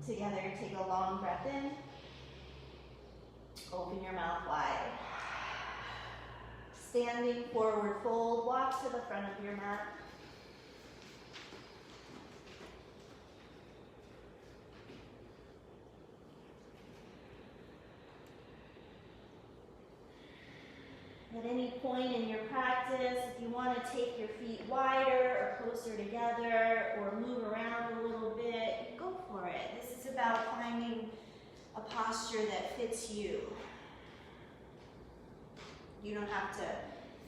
Together, take a long breath in. Open your mouth wide. Standing forward fold, walk to the front of your mat. At any point in your practice, if you want to take your feet wider or closer together or move around a little bit, go for it. This is about finding a posture that fits you. You don't have to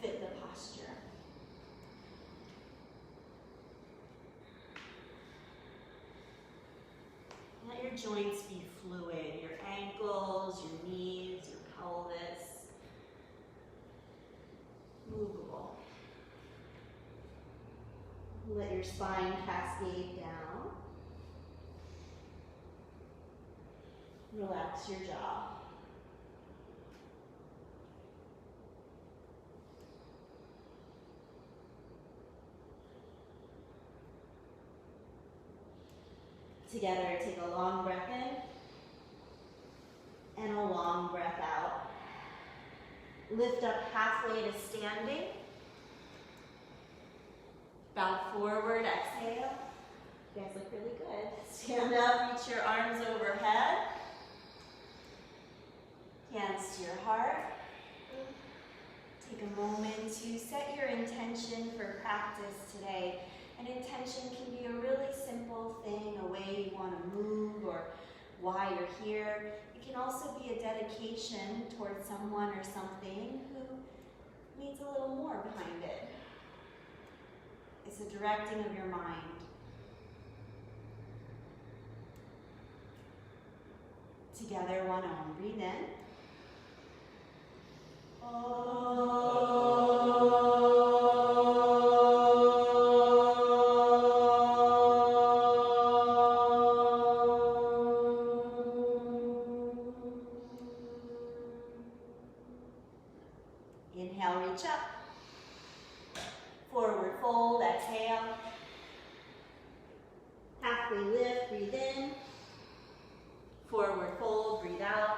fit the posture. Let your joints be fluid, your ankles, your knees, your pelvis. Movable. Let your spine cascade down. Relax your jaw. Together, take a long breath in and a long breath out. Lift up halfway to standing. Bow forward, exhale. You guys look really good. Stand up, reach your arms overhead. Hands to your heart. Take a moment to set your intention for practice today. An intention can be a really simple thing, a way you want to move or why you're here. It can also be a dedication towards someone or something who needs a little more behind it. It's a directing of your mind. Together, one arm, breathe in. Inhale, reach up. Forward fold, exhale. Halfway lift, breathe in. Forward fold, breathe out.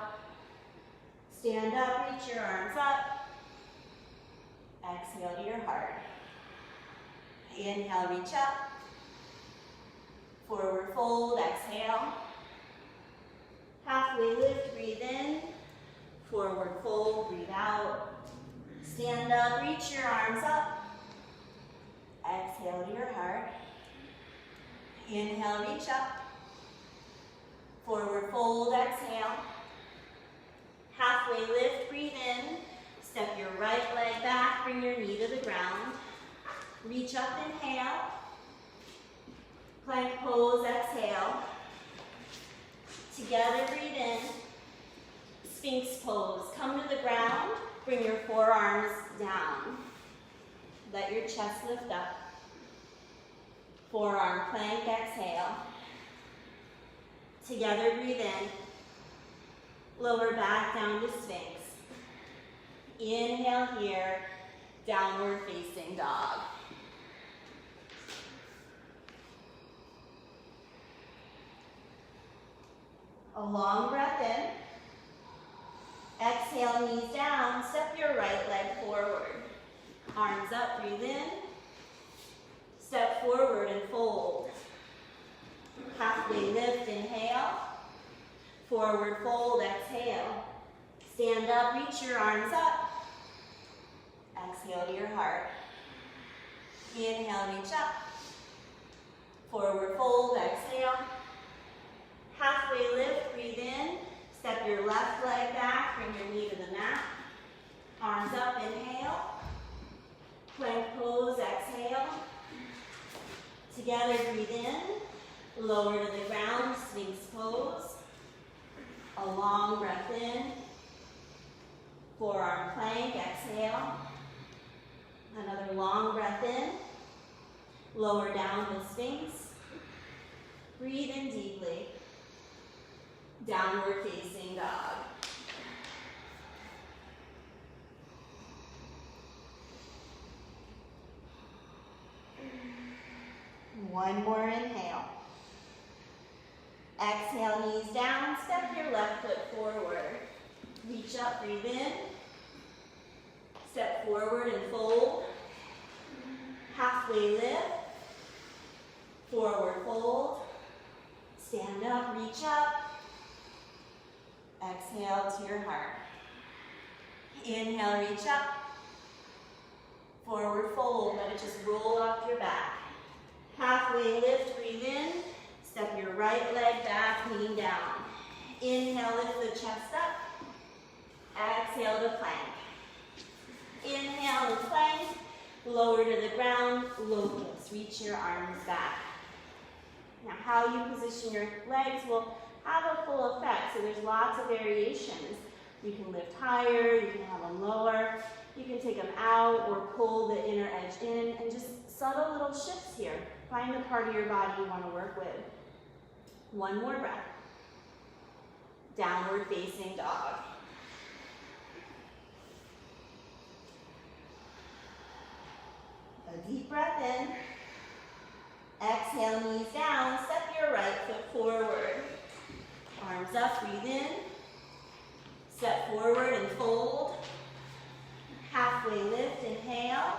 Stand up, reach your arms up. Exhale to your heart. Inhale, reach up. Forward fold, exhale. Halfway lift, breathe in. Forward fold, breathe out. Stand up, reach your arms up. Exhale to your heart. Inhale, reach up. Forward fold, exhale. Halfway lift, breathe in. Step your right leg back, bring your knee to the ground. Reach up, inhale. Plank pose, exhale. Together, breathe in. Sphinx pose, come to the ground. Bring your forearms down. Let your chest lift up. Forearm plank, exhale. Together, breathe in. Lower back down to Sphinx. Inhale here, downward facing dog. A long breath in. Exhale, knees down, step your right leg forward. Arms up, breathe in. Step forward and fold. Halfway lift, inhale. Forward fold, exhale. Stand up, reach your arms up. Exhale to your heart. Inhale, reach up. Forward fold, exhale. Halfway lift, breathe in. Step your left leg back, bring your knee to the mat. Arms up, inhale. Plank pose, exhale. Together, breathe in. Lower to the ground, Sphinx pose. A long breath in. Forearm plank, exhale. Another long breath in. Lower down to Sphinx. Breathe in deeply. Downward facing dog. One more inhale. Exhale, knees down, step your left foot forward. Reach up, breathe in. Step forward and fold. Halfway lift. Forward fold. Stand up, reach up. Exhale to your heart. Inhale, reach up. Forward fold, let it just roll off your back. Halfway lift, breathe in. Step your right leg back, knee down. Inhale, lift the chest up. Exhale to plank. Inhale to plank. Lower to the ground, locust. Reach your arms back. Now how you position your legs will have a full effect, so there's lots of variations. You can lift higher, you can have them lower, you can take them out or pull the inner edge in, and just subtle little shifts here. Find the part of your body you want to work with. One more breath. Downward facing dog. A deep breath in. Exhale, knees down. Step your right foot forward. Arms up, breathe in. Step forward and fold. Halfway lift, inhale.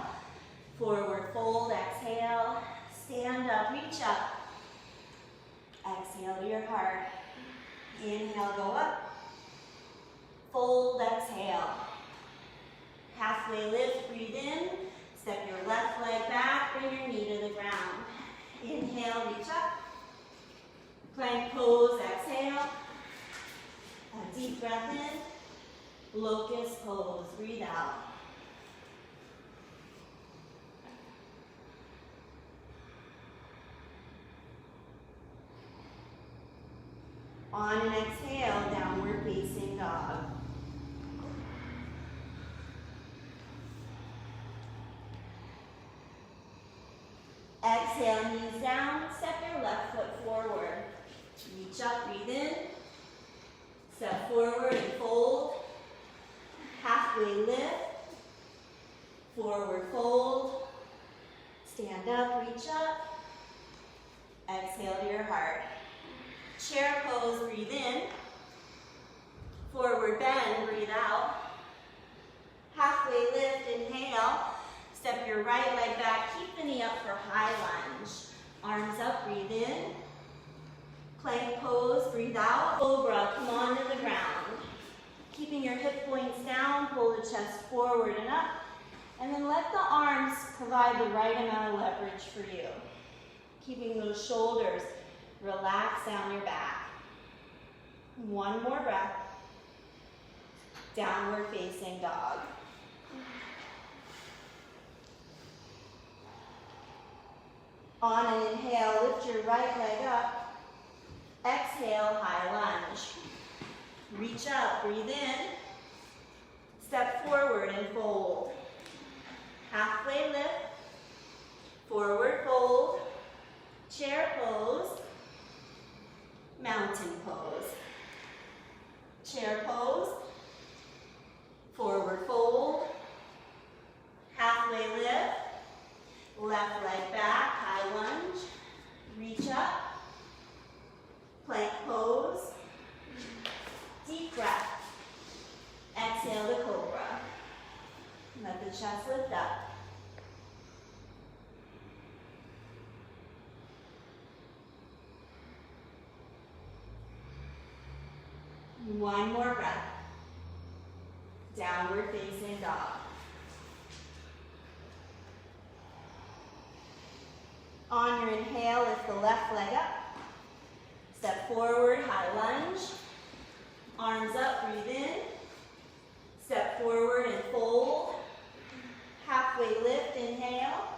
Forward fold, exhale. Stand up, reach up. Exhale to your heart. Inhale, go up. Fold, exhale. Halfway lift, breathe in. Step your left leg back, bring your knee to the ground. Inhale, reach up. Plank pose, exhale. A deep breath in. Locust pose, breathe out. On an exhale, downward facing dog. Exhale, knees down, step your left foot forward. Reach up, breathe in. Step forward and fold. Halfway lift. Forward fold. Stand up, reach up. Exhale to your heart. Chair pose, breathe in. Forward bend, breathe out. Halfway lift, inhale. Step your right leg back, keep the knee up for high lunge. Arms up, breathe in. Plank pose, breathe out. Cobra, come on to the ground. Keeping your hip points down, pull the chest forward and up. And then let the arms provide the right amount of leverage for you. Keeping those shoulders relaxed down your back. One more breath. Downward facing dog. On an inhale, lift your right leg up. Exhale, high lunge. Reach up, breathe in. Step forward and fold. Halfway lift. Forward fold. Chair pose. Mountain pose. Chair pose. Forward fold. Halfway lift. Left leg back, high lunge. Reach up. Plank pose. Deep breath. Exhale to cobra. Let the chest lift up. One more breath. Downward facing dog. On your inhale, lift the left leg up. Step forward, high lunge. Arms up, breathe in. Step forward and fold. Halfway lift, inhale.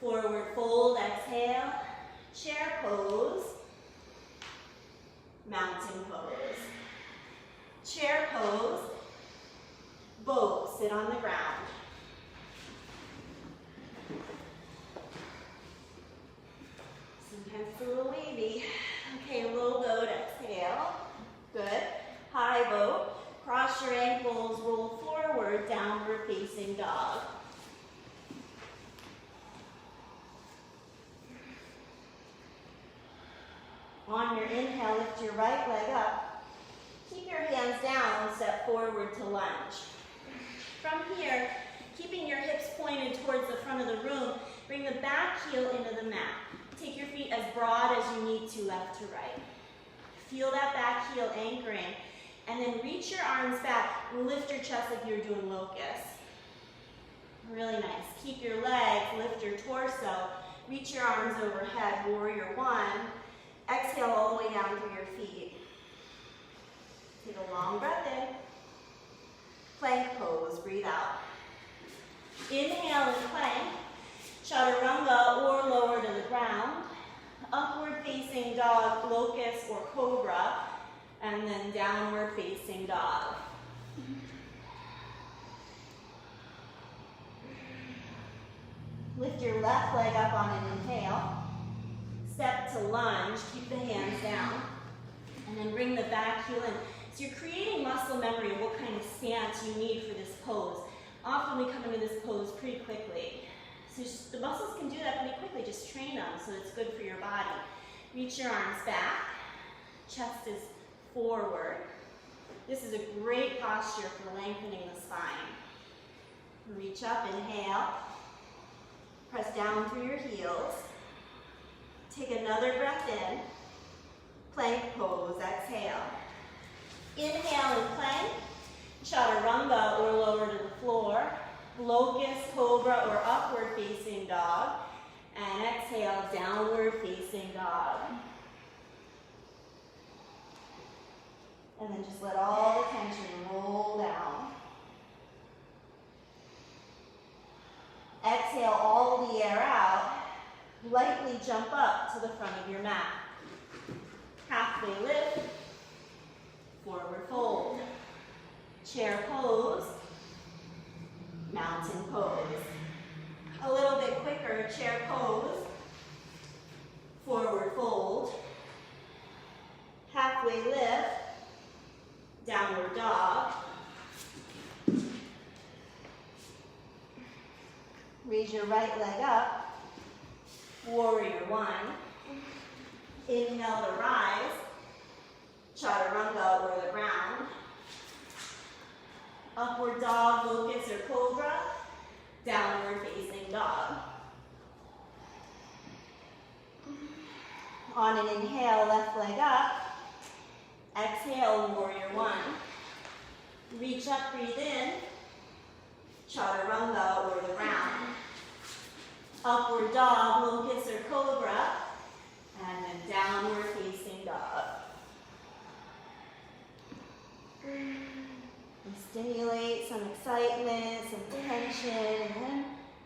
Forward fold, exhale. Chair pose. Mountain pose. Chair pose. Boat, sit on the ground. Sometimes it's a little wavy. Okay, low boat, exhale. Good. High boat. Cross your ankles, roll forward, downward facing dog. On your inhale, lift your right leg up. Keep your hands down and step forward to lunge. From here, keeping your hips pointed towards the front of the room, bring the back heel into the mat. Take your feet as broad as you need to, left to right. Feel that back heel anchoring. And then reach your arms back and lift your chest like you're doing locust. Really nice. Keep your legs, lift your torso. Reach your arms overhead, warrior one. Exhale all the way down through your feet. Take a long breath in. Plank pose, breathe out. Inhale and plank. Chaturanga or lower to the ground. Upward facing dog, locust or cobra. And then downward facing dog. Lift your left leg up on an inhale. Step to lunge, keep the hands down. And then bring the back heel in. So you're creating muscle memory of what kind of stance you need for this pose. Often we come into this pose pretty quickly. So the muscles can do that pretty quickly, just train them so it's good for your body. Reach your arms back, chest is forward. This is a great posture for lengthening the spine. Reach up, inhale. Press down through your heels. Take another breath in. Plank pose, exhale. Inhale and plank. Chaturanga or lower to the floor. Locust, cobra, or upward facing dog. And exhale, downward facing dog. And then just let all the tension roll down. Exhale all the air out. Lightly jump up to the front of your mat. Halfway lift. Forward fold. Chair pose. Mountain pose. A little bit quicker, chair pose. Forward fold. Halfway lift. Downward dog. Raise your right leg up. Warrior one. Inhale to rise. Chaturanga over the ground. Upward dog, locust or cobra. Downward facing dog. On an inhale, left leg up. Exhale, warrior one. Reach up, breathe in. Chaturanga over the ground. Upward dog, locust or cobra. And then downward facing dog. We stimulate some excitement, some tension, and then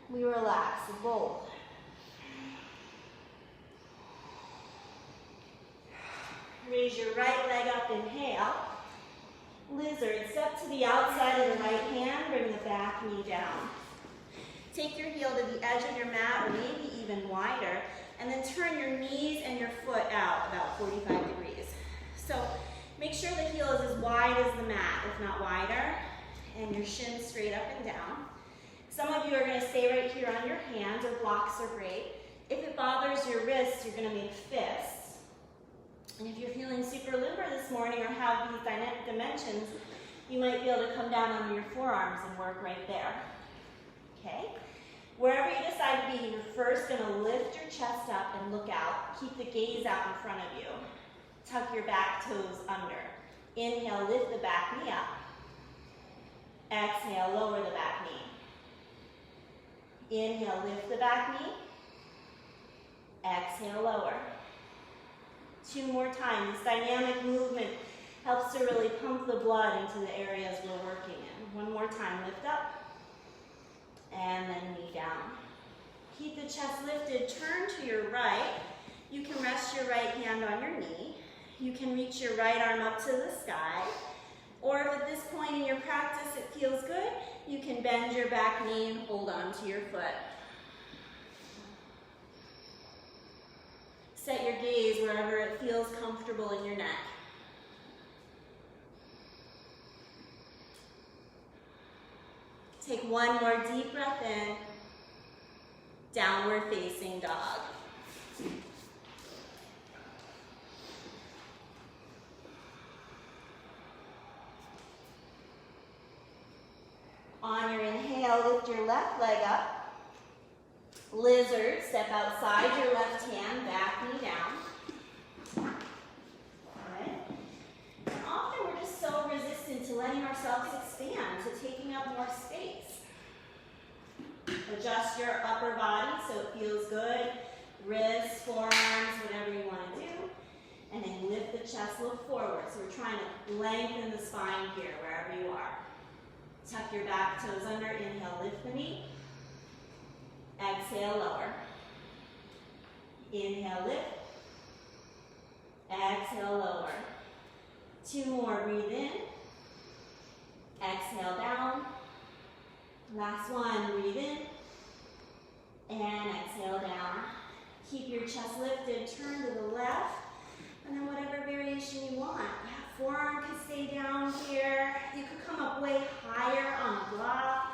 we relax both. Raise your right leg up, inhale. Lizard, step to the outside of the right hand, bring the back knee down. Take your heel to the edge of your mat, or maybe even wider, and then turn your knees and your foot out about 45 degrees. So make sure the heel is as wide as the mat, if not wider, and your shins straight up and down. Some of you are going to stay right here on your hands, or blocks are great. If it bothers your wrists, you're going to make fists. And if you're feeling super limber this morning or have these dimensions, you might be able to come down on your forearms and work right there. Okay? Wherever you decide to be, you're first going to lift your chest up and look out. Keep the gaze out in front of you. Tuck your back toes under. Inhale, lift the back knee up. Exhale, lower the back knee. Inhale, lift the back knee. Exhale, lower. 2 more times. This dynamic movement helps to really pump the blood into the areas we're working in. 1 more time, lift up. And then knee down. Keep the chest lifted, turn to your right. You can rest your right hand on your knee. You can reach your right arm up to the sky. Or if at this point in your practice it feels good, you can bend your back knee and hold on to your foot. Set your gaze wherever it feels comfortable in your neck. Take 1 more deep breath in. Downward facing dog. On your inhale, lift your left leg up. Lizard, step outside your left hand, back knee down. Good. And often we're just so resistant to letting ourselves expand, to taking up more space. Adjust your upper body so it feels good. Wrists, forearms, whatever you want to do. And then lift the chest, look forward. So we're trying to lengthen the spine here, wherever you are. Tuck your back toes under, inhale, lift the knee. Exhale, lower. Inhale, lift. Exhale, lower. 2 more, breathe in. Exhale, down. Last one, breathe in. And exhale, down. Keep your chest lifted, turn to the left. And then whatever variation you want. Yeah, forearm could stay down here. You could come up way higher on a block.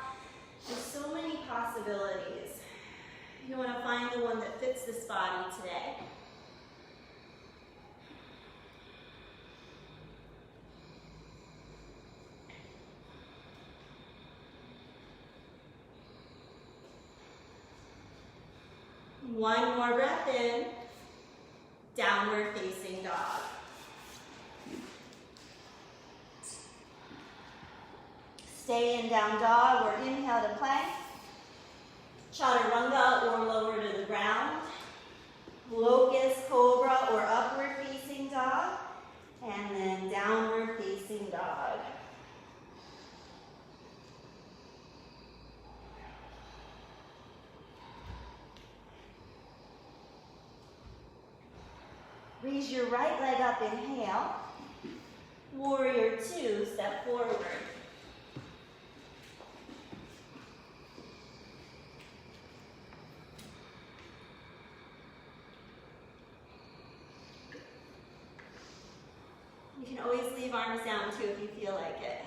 There's so many possibilities. You want to find the one that fits this body today. One more breath in. Downward facing dog. Stay in down dog or inhale to plank. Chaturanga or lower to the ground. Locust, cobra or upward facing dog. And then downward facing dog. Raise your right leg up, inhale. Warrior 2, step forward. You can always leave arms down too if you feel like it.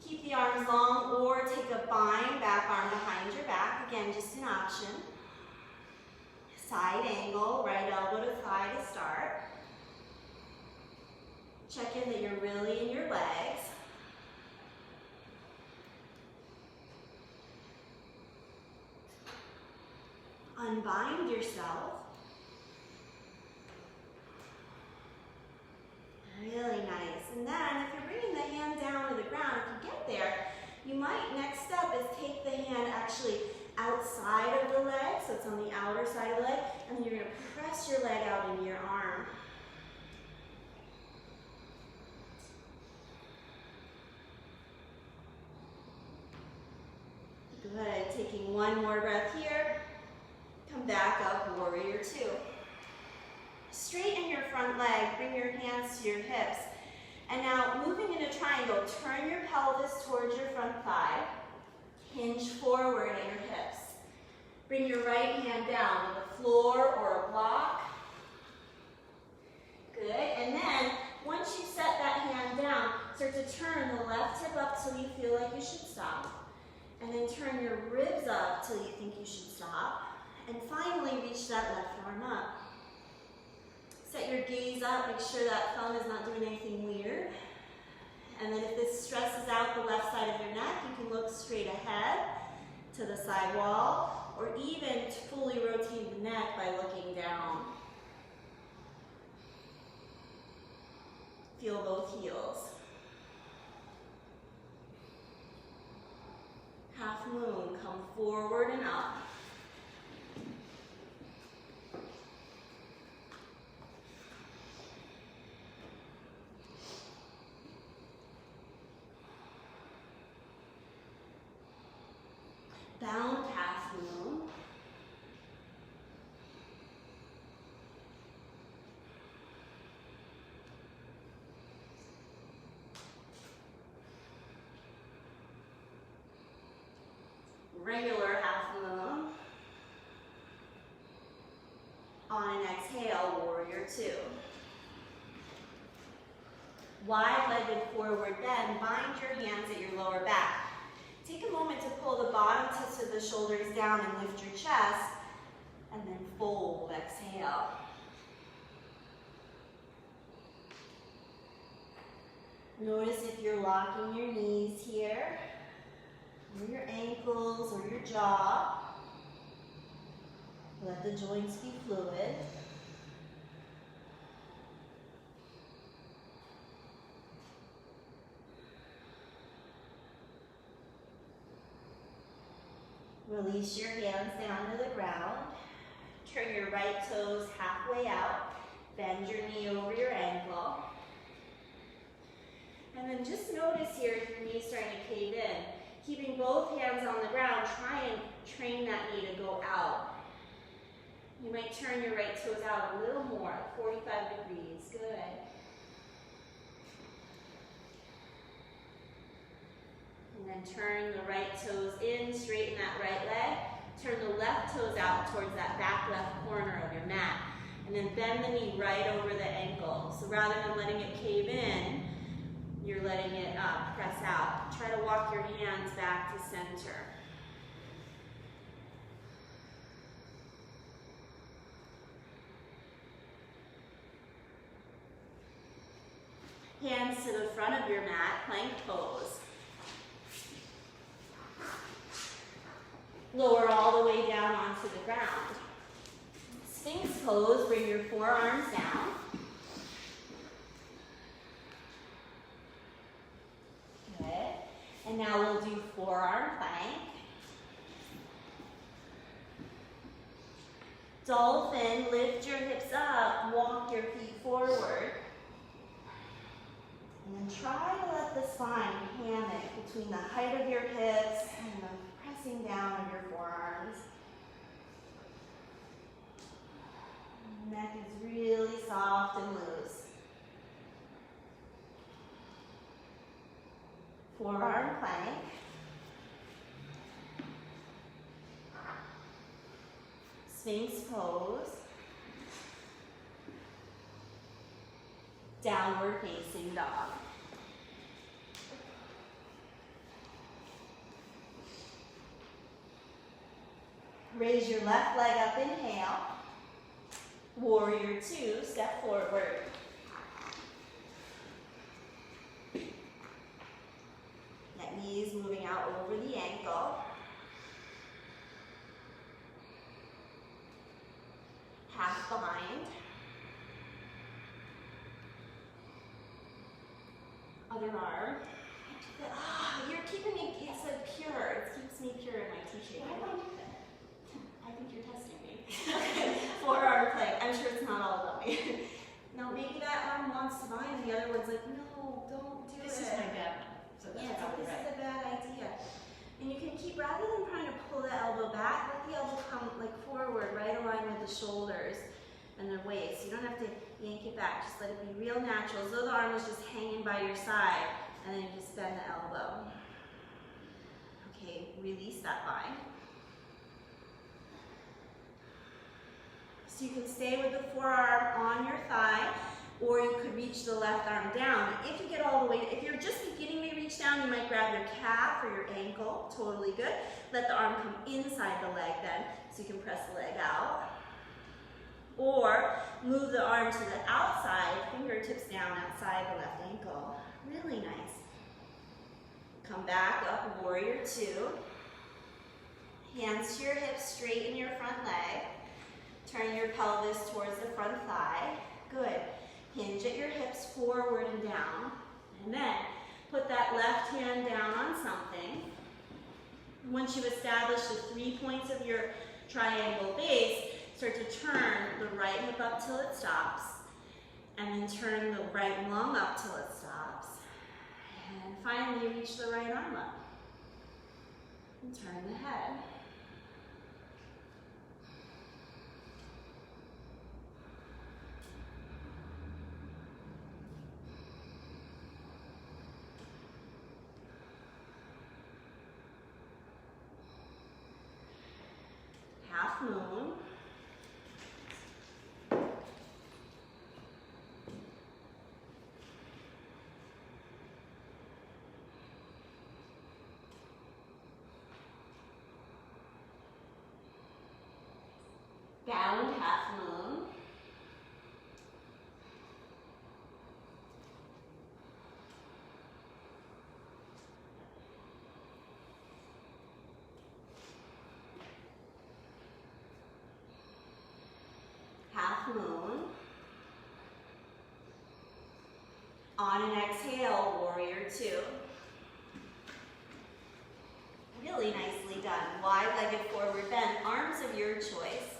Keep the arms long or take a bind, back arm behind your back. Again, just an option. Side angle, right elbow to thigh to start. Check in that you're really in your legs. Unbind yourself. Really nice. And then if you're bringing the hand down to the ground, if you get there, you might, next step is take the hand actually outside of the leg, so it's on the outer side of the leg, and then you're going to press your leg out into your arm. Good. Taking one more breath here. Come back up, warrior 2. Straighten your front leg, bring your hands to your hips. And now, moving in a triangle, turn your pelvis towards your front thigh. Hinge forward at your hips. Bring your right hand down to the floor or a block. Good. And then, once you set that hand down, start to turn the left hip up till you feel like you should stop. And then turn your ribs up till you think you should stop. And finally, reach that left arm up. Set your gaze up, make sure that thumb is not doing anything weird. And then if this stresses out the left side of your neck, you can look straight ahead to the side wall, or even fully rotate the neck by looking down. Feel both heels. Half moon, come forward and up. Bound half moon. Regular half moon. On an exhale, warrior 2. Wide-legged forward bend, bind your hands at your lower back. Take a moment to pull the bottom tips of the shoulders down and lift your chest, and then fold, exhale. Notice if you're locking your knees here, or your ankles, or your jaw. Let the joints be fluid. Release your hands down to the ground. Turn your right toes halfway out. Bend your knee over your ankle. And then just notice here if your knee's starting to cave in. Keeping both hands on the ground, try and train that knee to go out. You might turn your right toes out a little more, 45 degrees. Good. And then turn the right toes in, straighten that right leg. Turn the left toes out towards that back left corner of your mat. And then bend the knee right over the ankle. So rather than letting it cave in, you're letting it press out. Try to walk your hands back to center. Hands to the front of your mat, plank pose. Lower all the way down onto the ground. Sphinx pose, bring your forearms down. Good. And now we'll do forearm plank. Dolphin, lift your hips up, walk your feet forward. And then try to let the spine hammock between the height of your hips and the pressing down of your forearms. Neck is really soft and loose. Forearm plank. Sphinx pose. Downward facing dog. Raise your left leg up, inhale. Warrior two, step forward. That knee is moving out over the ankle. Half behind. Other arm. You're keeping me, it's so pure. It keeps me pure in my teaching. Why don't I do that? I think you're testing me. Forearm plank. I'm sure it's not all about me. No, maybe that arm wants to bind and the other one's like, no, don't do This it. is my bad one. So that's Yeah, probably this right. is a bad idea. And you can keep, rather than trying to pull the elbow back, let the elbow come like forward, right aligned with the shoulders and the waist. You don't have to yank it back, just let it be real natural, as though the arm was just hanging by your side, and then you just bend the elbow. Okay, release that bind. So you can stay with the forearm on your thigh, or you could reach the left arm down. If you get all the way, if you're just beginning to reach down, you might grab your calf or your ankle, totally good. Let the arm come inside the leg then, so you can press the leg out. Or move the arm to the outside, fingertips down outside the left ankle. Really nice. Come back up, warrior two. Hands to your hips, straighten your front leg. Turn your pelvis towards the front thigh. Good. Hinge at your hips forward and down. And then put that left hand down on something. Once you've established the 3 points of your triangle base, start to turn the right hip up till it stops. And then turn the right lung up till it stops. And finally reach the right arm up. And turn the head. Half moon. Bound half moon. On an exhale, warrior two. Really nicely done. Wide-legged forward bend, arms of your choice.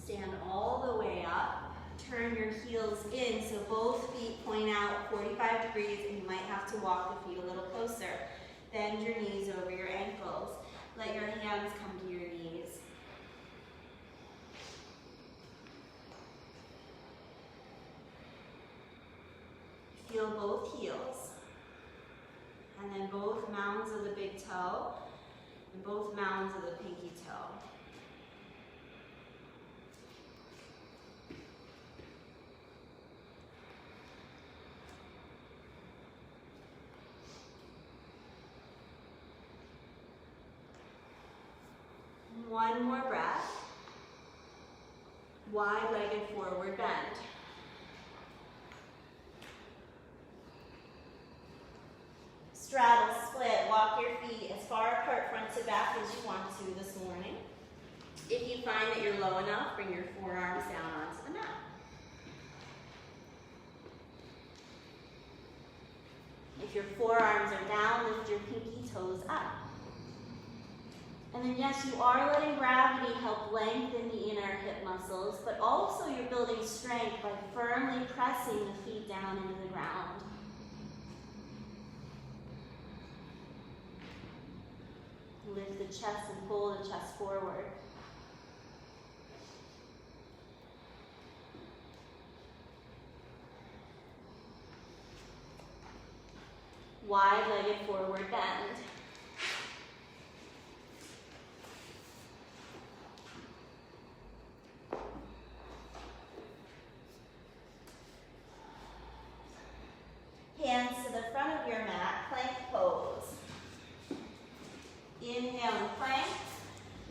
Stand all the way up. Turn your heels in so both feet point out 45 degrees, and you might have to walk the feet a little closer. Bend your knees over your ankles. Let your hands come to your knees. Feel both heels. And then both mounds of the big toe and both mounds of the pinky toe. One more breath. Wide-legged forward bend. Straddle, split, walk your feet as far apart front to back as you want to this morning. If you find that you're low enough, bring your forearms down onto the mat. If your forearms are down, lift your pinky toes up. And then yes, you are letting gravity help lengthen the inner hip muscles, but also you're building strength by firmly pressing the feet down into the ground. Lift the chest and pull the chest forward. Wide-legged forward bend. Hands to the front of your mat, plank pose. Inhale and plank.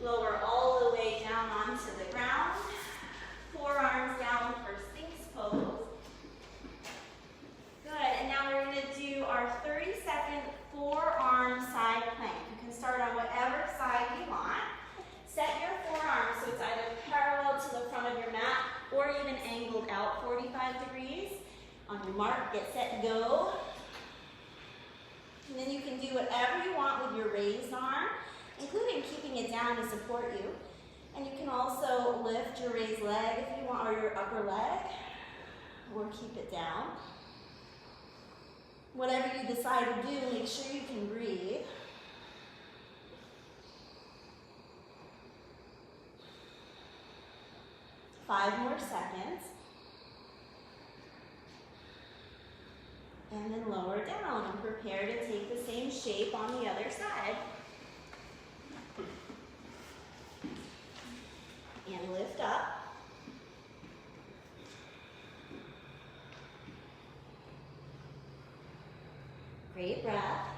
Lower all the way down onto the ground. Forearms down for Sphinx pose. Good, and now we're going to do our 30-second forearm side plank. You can start on whatever side you want. Set your forearms so it's either parallel to the front of your mat or even angled out 45 degrees. On your mark, get set, go. And then you can do whatever you want with your raised arm, including keeping it down to support you. And you can also lift your raised leg if you want, or your upper leg, or keep it down. Whatever you decide to do, make sure you can breathe. Five more seconds. And then lower down and prepare to take the same shape on the other side. And lift up. Great breath.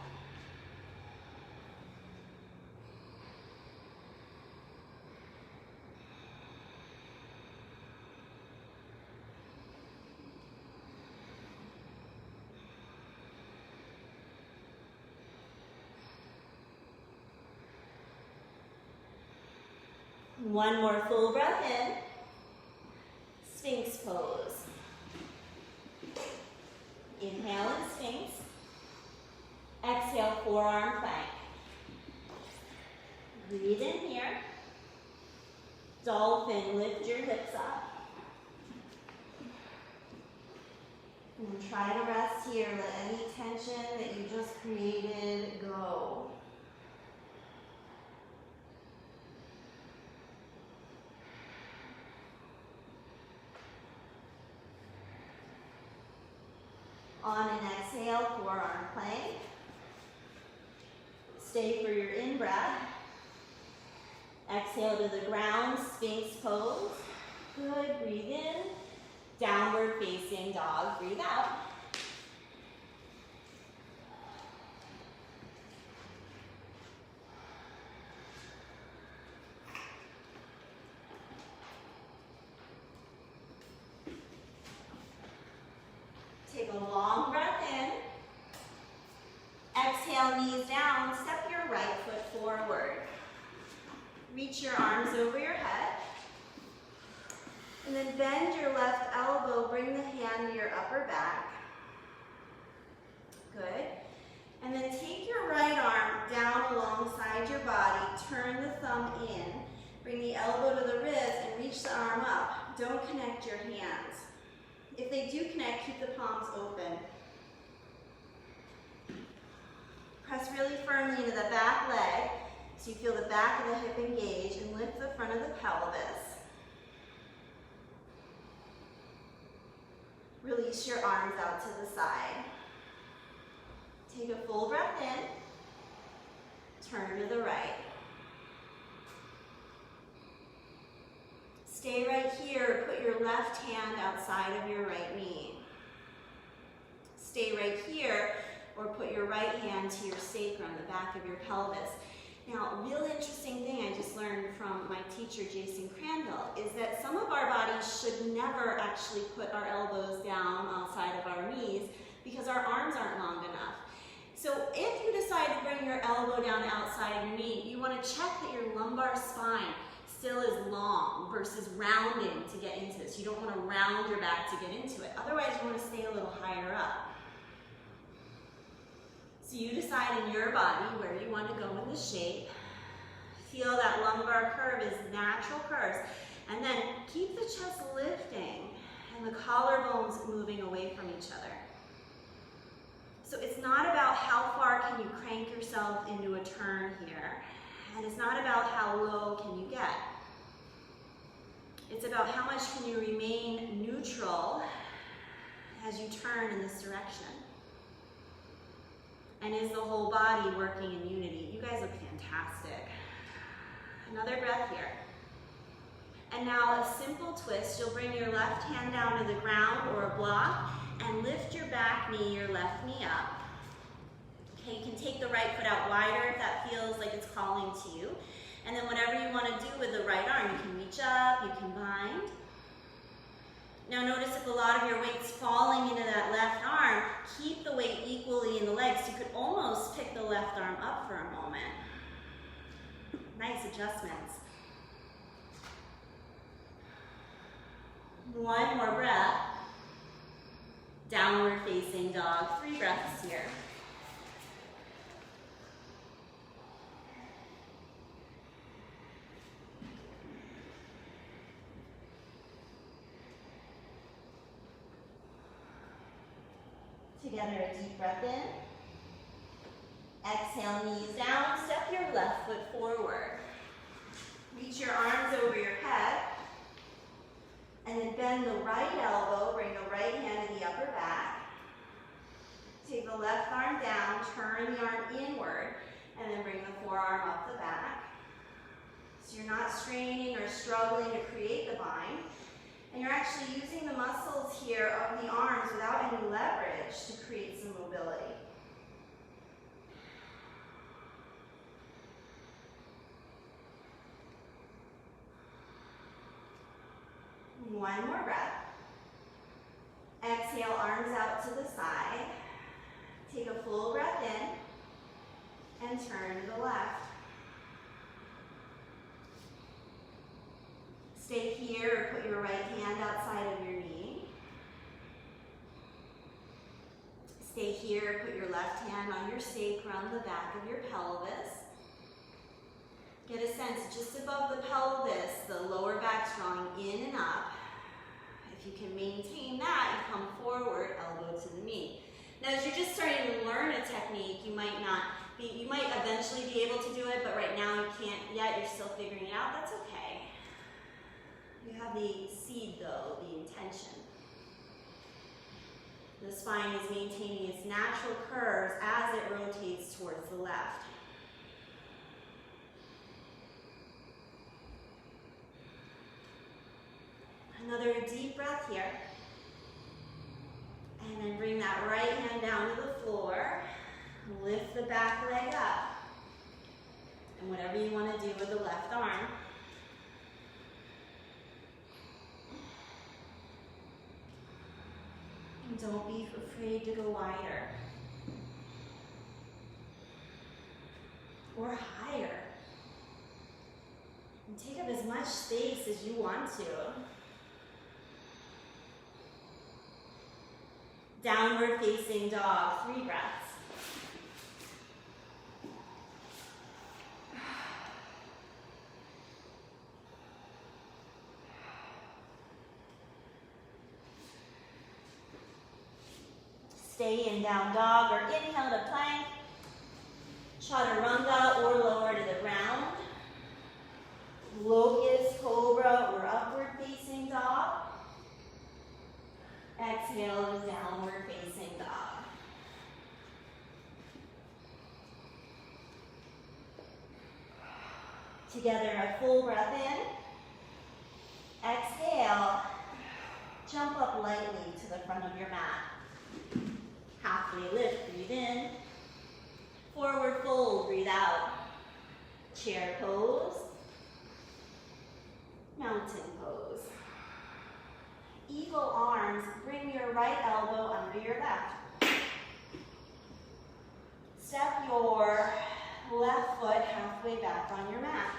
One more full breath in. Sphinx pose. Inhale in Sphinx. Exhale, forearm plank. Breathe in here. Dolphin, lift your hips up. And try to rest here. Let any tension that you just created go. On an exhale, forearm plank. Stay for your in-breath. Exhale to the ground, Sphinx pose. Good, breathe in. Downward facing dog, breathe out. exhale, knees down, step your right foot forward. Reach your arms over your head. And then bend your left elbow, bring the hand to your upper back. Good. And then take your right arm down alongside your body, turn the thumb in, bring the elbow to the wrist and reach the arm up. Don't connect your hands. If they do connect, keep the palms open. Press really firmly into the back leg so you feel the back of the hip engage and lift the front of the pelvis. Release your arms out to the side. Take a full breath in. Turn to the right. Stay right here. Put your left hand outside of your right knee. Stay right here, or put your right hand to your sacrum, the back of your pelvis. Now, a real interesting thing I just learned from my teacher, Jason Crandall, is that some of our bodies should never actually put our elbows down outside of our knees because our arms aren't long enough. So if you decide to bring your elbow down outside your knee, you want to check that your lumbar spine still is long versus rounding to get into this. You don't want to round your back to get into it. Otherwise, you want to stay a little higher up. So you decide in your body where you want to go in the shape. Feel that lumbar curve is natural curves. And then keep the chest lifting and the collarbones moving away from each other. So it's not about how far can you crank yourself into a turn here. And it's not about how low can you get. It's about how much can you remain neutral as you turn in this direction. And is the whole body working in unity? You guys look fantastic. Another breath here. And now a simple twist. You'll bring your left hand down to the ground or a block and lift your back knee, your left knee up. Okay, you can take the right foot out wider if that feels like it's calling to you. And then whatever you want to do with the right arm, you can reach up, you can bind. Now notice if a lot of your weight's falling into that left arm, keep the weight equally in the legs. You could almost pick the left arm up for a moment. Nice adjustments. One more breath. Downward facing dog. 3 breaths here. Together, a deep breath in. Exhale, knees down. Step your left foot forward. Reach your arms over your head. And then bend the right elbow. Bring the right hand to the upper back. Take the left arm down. Turn the arm inward. And then bring the forearm up the back. So you're not straining or struggling to create the bind. And you're actually using the muscles here of the arms without any leverage to create some mobility. One more breath. Exhale, arms out to the side. Take a full breath in and turn to the left. Stay here or put your right hand outside of your knee. Stay here, put your left hand on your sacrum, the back of your pelvis. Get a sense just above the pelvis, the lower back's drawing in and up. If you can maintain that, you come forward, elbow to the knee. Now as you're just starting to learn a technique, you might eventually be able to do it, but right now you can't yet, you're still figuring it out, that's okay. You have the seed though, the intention. The spine is maintaining its natural curves as it rotates towards the left. Another deep breath here. And then bring that right hand down to the floor. Lift the back leg up. And whatever you want to do with the left arm. And don't be afraid to go wider. or higher. And take up as much space as you want to. Downward facing dog, 3 breaths. Stay in down dog or inhale to plank, chaturanga or lower to the ground, locust, cobra or upward facing dog. Exhale to downward facing dog. Together, a full breath in. Exhale, jump up lightly to the front of your mat. Halfway lift, breathe in. Forward fold, breathe out. Chair pose. Mountain pose. Eagle arms, bring your right elbow under your left. Step your left foot halfway back on your mat.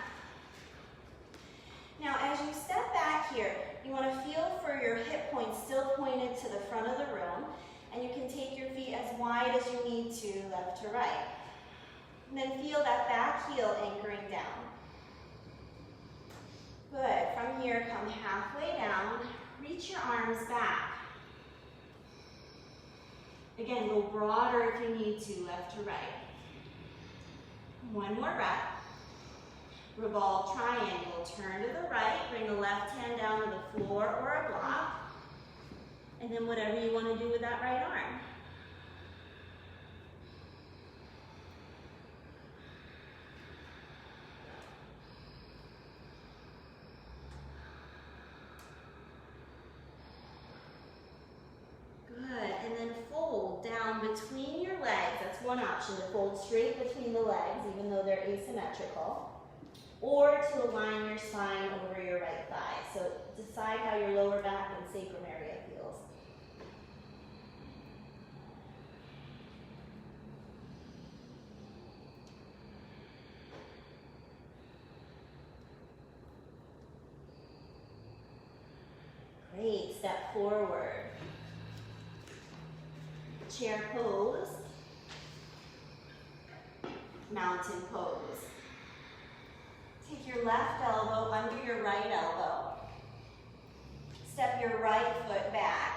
Now as you step back here, you want to feel for your hip points still pointed to the front of the room, and you can take your feet as wide as you need to, left to right. And then feel that back heel anchoring down. Good. From here, come halfway down. Reach your arms back. Again, go broader if you need to, left to right. One more breath. Revolve triangle. Turn to the right. Bring the left hand down to the floor or a block. And then whatever you want to do with that right arm. Between your legs, that's one option, to fold straight between the legs, even though they're asymmetrical, or to align your spine over your right thigh. So decide how your lower back and sacrum area feels. Great, step forward. Chair pose, mountain pose. Take your left elbow under your right elbow. Step your right foot back.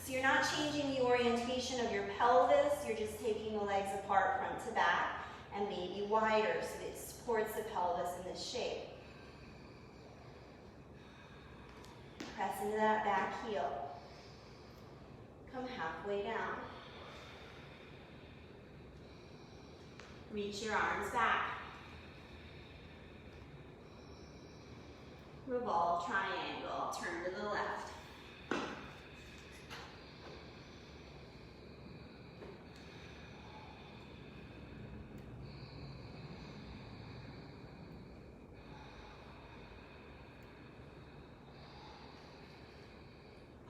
So you're not changing the orientation of your pelvis, you're just taking the legs apart front to back and maybe wider so that it supports the pelvis in this shape. Press into that back heel. Come halfway down. Reach your arms back. Revolve triangle, turn to the left.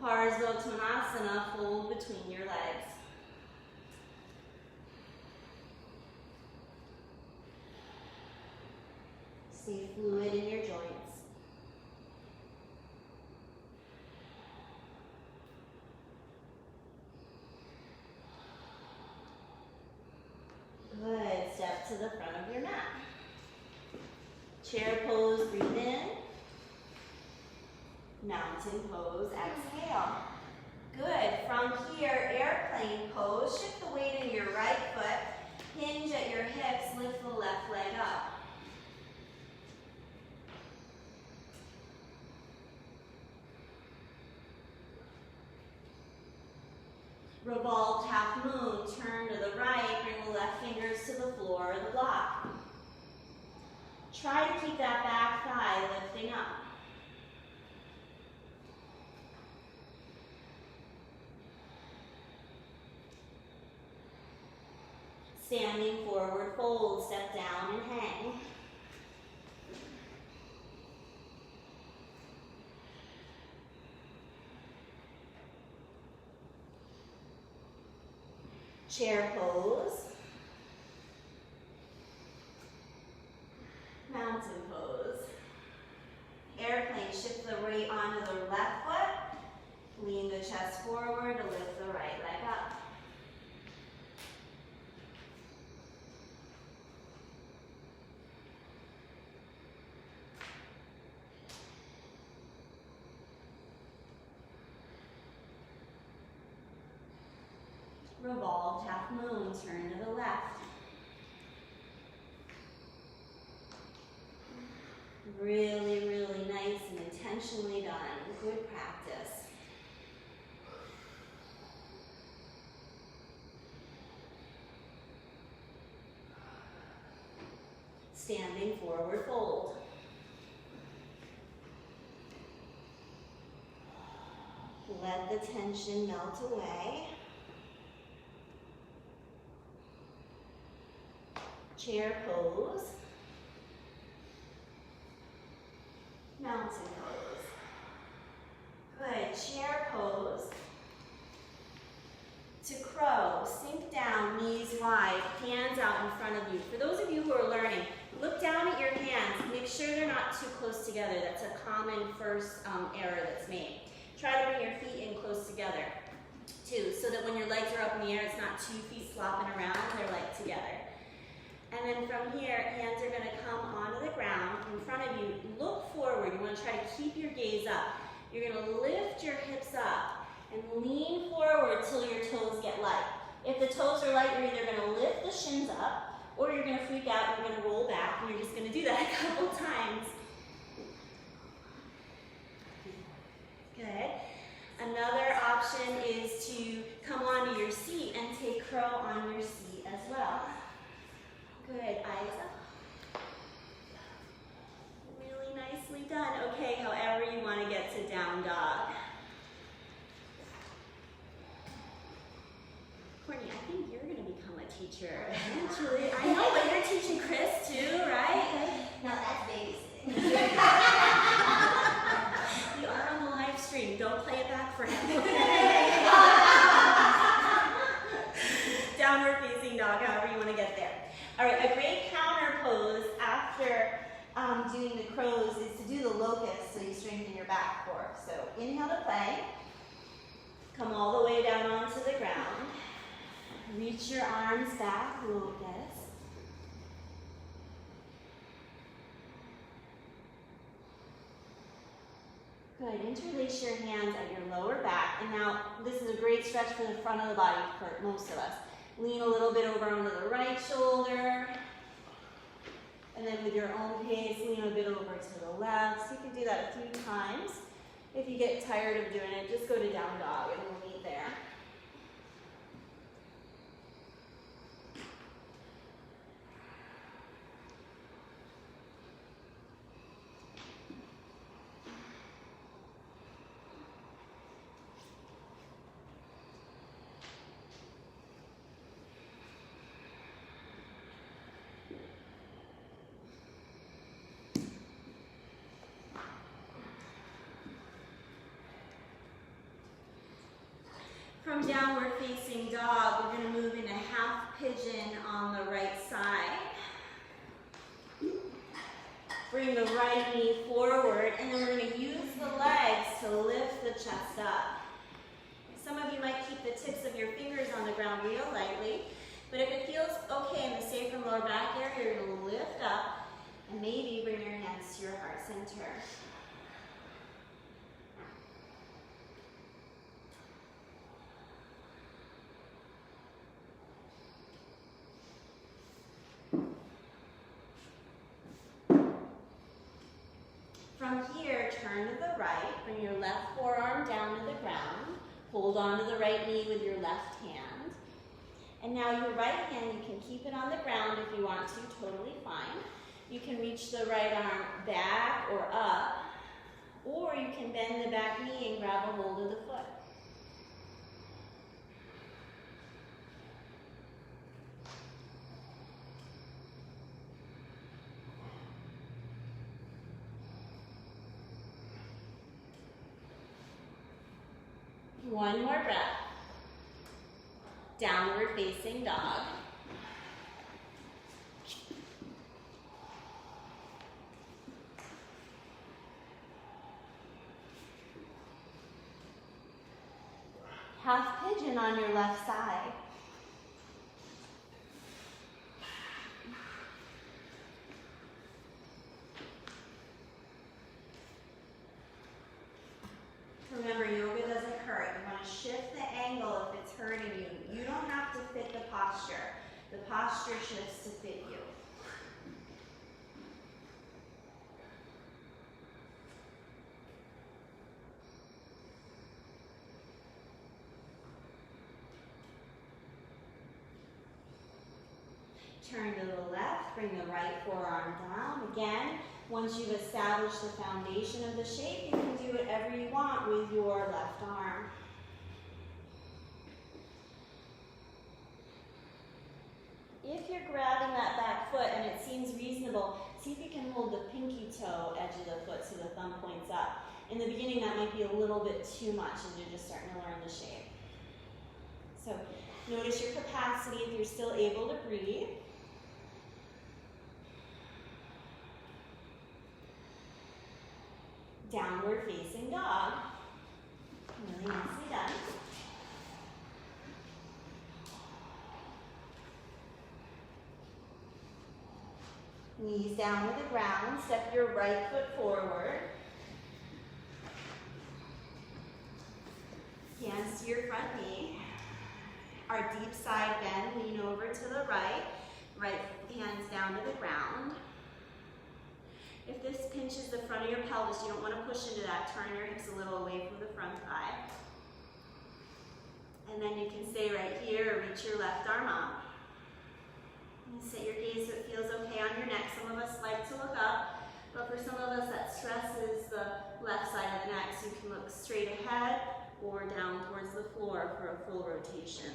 Parsvottanasana, fold between your legs. Stay fluid in your joints. Good. Step to the front of your mat. Chair pose, breathe in. Mountain pose, exhale. Good. From here, airplane pose. Shift the weight into your right foot. Hinge at your hips. Lift the left leg up. Revolved half moon, turn to the right, bring the left fingers to the floor or the block. Try to keep that back thigh lifting up. Standing forward fold, step down and hang. Chair pose. mountain pose. Airplane, shift the weight onto the left foot. Lean the chest forward to lift the right leg up. Revolved half moon, turn to the left. Really, really nice and intentionally done. Good practice. Standing forward fold. Let the tension melt away. Chair pose. Mountain pose. Good. Chair pose. To crow. Sink down, knees wide, hands out in front of you. For those of you who are learning, look down at your hands. Make sure they're not too close together. That's a common first error that's made. Try to bring your feet in close together, too, so that when your legs are up in the air, it's not 2 feet flopping around. They're like together. And then from here, hands are going to come onto the ground in front of you. Look forward. You want to try to keep your gaze up. You're going to lift your hips up and lean forward till your toes get light. If the toes are light, you're either going to lift the shins up or you're going to freak out and you're going to roll back, and you're just going to do that a couple times. Good. Another option is to come onto your seat and take crow on your seat as well. Good, eyes up. Really nicely done. Okay, however you want to get to down dog. Courtney, I think you're going to become a teacher eventually. I know, but you're teaching Chris too, right? No, that's babysitting. You are on the live stream. Don't play it back for him. Downward facing dog, however you want to get there. All right, a great counter pose after doing the crows is to do the locust, so you strengthen your back core. So inhale to plank, come all the way down onto the ground, reach your arms back, locust. Good, interlace your hands at your lower back, and now this is a great stretch for the front of the body for most of us. Lean a little bit over onto the right shoulder. And then with your own pace, lean a bit over to the left. So you can do that a few times. If you get tired of doing it, just go to down dog and we'll meet there. From downward facing dog, we're going to move into half pigeon on the right side. Bring the right knee forward, and then we're going to use the legs to lift the chest up. Some of you might keep the tips of your fingers on the ground real lightly, but if it feels okay in the sacrum lower back area, you're going to lift up and maybe bring your hands to your heart center. From here, turn to the right, bring your left forearm down to the ground, hold on to the right knee with your left hand. And now your right hand, you can keep it on the ground if you want to, totally fine. You can reach the right arm back or up, or you can bend the back knee and grab a hold of the foot. One more breath. Downward facing dog. Half pigeon on your left side. Remember, yoga doesn't hurt. You want to shift the angle if it's hurting you. You don't have to fit the posture. The posture shifts to fit you. Turn to the left, bring the right forearm down. Again, once you've established the foundation of the shape, you can do whatever you want with your left arm. If you're grabbing that back foot and it seems reasonable, see if you can hold the pinky toe edge of the foot so the thumb points up. In the beginning, that might be a little bit too much as you're just starting to learn the shape. So notice your capacity if you're still able to breathe. Downward facing dog. Really nicely done. Knees down to the ground. Step your right foot forward. Hands to your front knee. Our deep side bend, lean over to the right. Right hands down to the ground. If this pinches the front of your pelvis, you don't want to push into that. Turn your hips a little away from the front thigh. And then you can stay right here or reach your left arm up. And set your gaze so it feels okay on your neck. Some of us like to look up, but for some of us that stresses the left side of the neck, so you can look straight ahead or down towards the floor for a full rotation.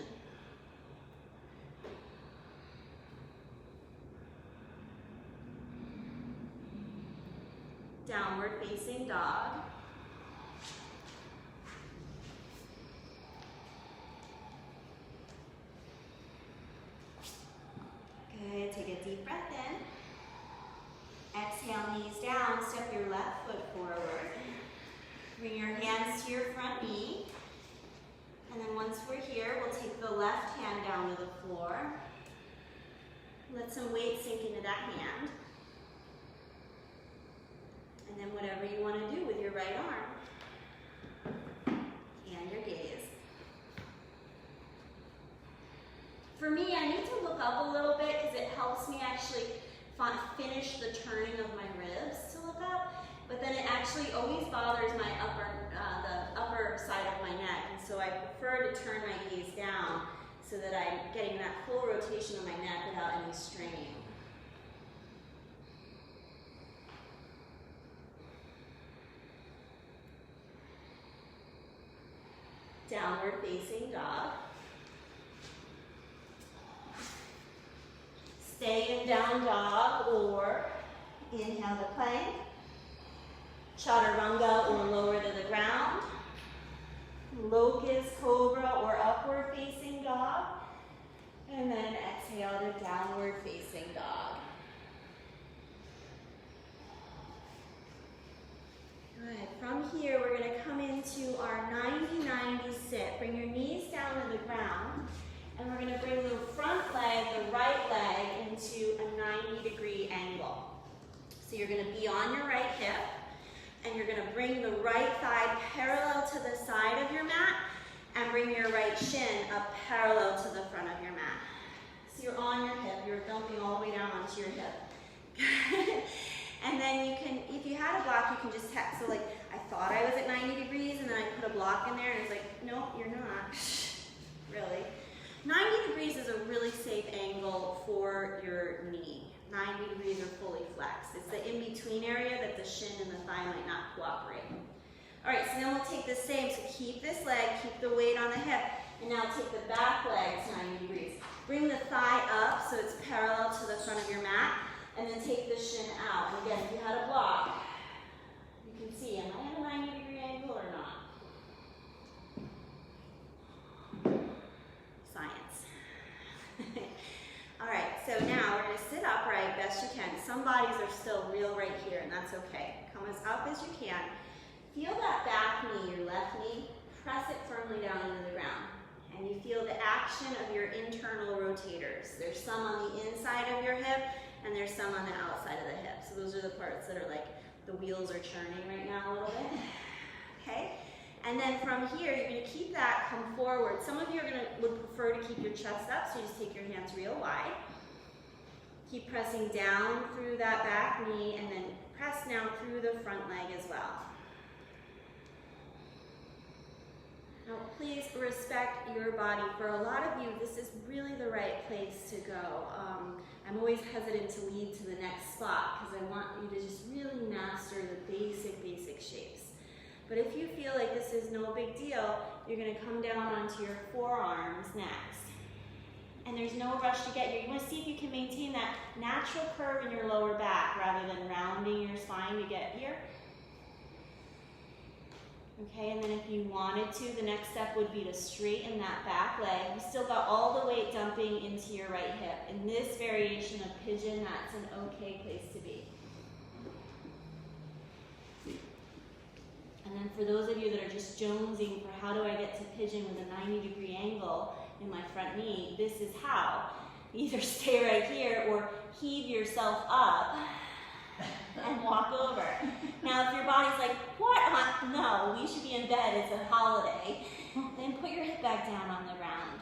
Downward facing dog. Good, take a deep breath in. Exhale, knees down, step your left foot forward. Bring your hands to your front knee. And then once we're here, we'll take the left hand down to the floor. Let some weight sink into that hand. And then whatever you want to do with your right arm. And your gaze. For me, I need to look up a little bit because it helps me actually finish the turning of my ribs to look up. But then it actually always bothers my the upper side of my neck. And so I prefer to turn my gaze down so that I'm getting that full rotation of my neck without any strain. Downward facing dog. Stay in down dog or inhale to plank. Chaturanga or lower to the ground. Locust, cobra or upward facing dog. And then exhale to downward facing dog. Good. From here, we're going to come into our 90-90 sit. Bring your knees down to the ground. And we're going to bring the front leg, the right leg, into a 90-degree angle. So you're going to be on your right hip. And you're going to bring the right thigh parallel to the side of your mat. And bring your right shin up parallel to the front of your mat. So you're on your hip. You're dumping all the way down onto your hip. And then you can, if you had a block, you can just tap. So like, I thought I was at 90 degrees, and then I put a block in there, and it's like, nope, you're not. Really. 90 degrees is a really safe angle for your knee. 90 degrees are fully flexed. It's the in-between area that the shin and the thigh might not cooperate. All right, so then we'll take the same. So keep this leg, keep the weight on the hip, and now take the back leg to 90 degrees. Bring the thigh up so it's parallel to the front of your mat. And then take the shin out. And again, if you had a block, you can see, am I at a 90-degree angle or not? Science. All right, so now we're going to sit upright best you can. Some bodies are still real right here, and that's okay. Come as up as you can. Feel that back knee, your left knee, press it firmly down into the ground. And you feel the action of your internal rotators. There's some on the inside of your hip, and there's some on the outside of the hip. So those are the parts that are like the wheels are churning right now a little bit. Okay? And then from here, you're going to keep that, come forward. Some of you would prefer to keep your chest up, so you just take your hands real wide. Keep pressing down through that back knee, and then press down through the front leg as well. Now, please respect your body. For a lot of you, this is really the right place to go. I'm always hesitant to lead to the next spot because I want you to just really master the basic shapes. But if you feel like this is no big deal, you're going to come down onto your forearms next. And there's no rush to get here. You want to see if you can maintain that natural curve in your lower back rather than rounding your spine to get here. Okay, and then if you wanted to, the next step would be to straighten that back leg. You still got all the weight dumping into your right hip. In this variation of pigeon, that's an okay place to be. And then for those of you that are just jonesing for how do I get to pigeon with a 90-degree angle in my front knee, this is how. Either stay right here or heave yourself up and walk over. Now, if your body's like, what? No, we should be in bed, it's a holiday. Then put your hip back down on the ground.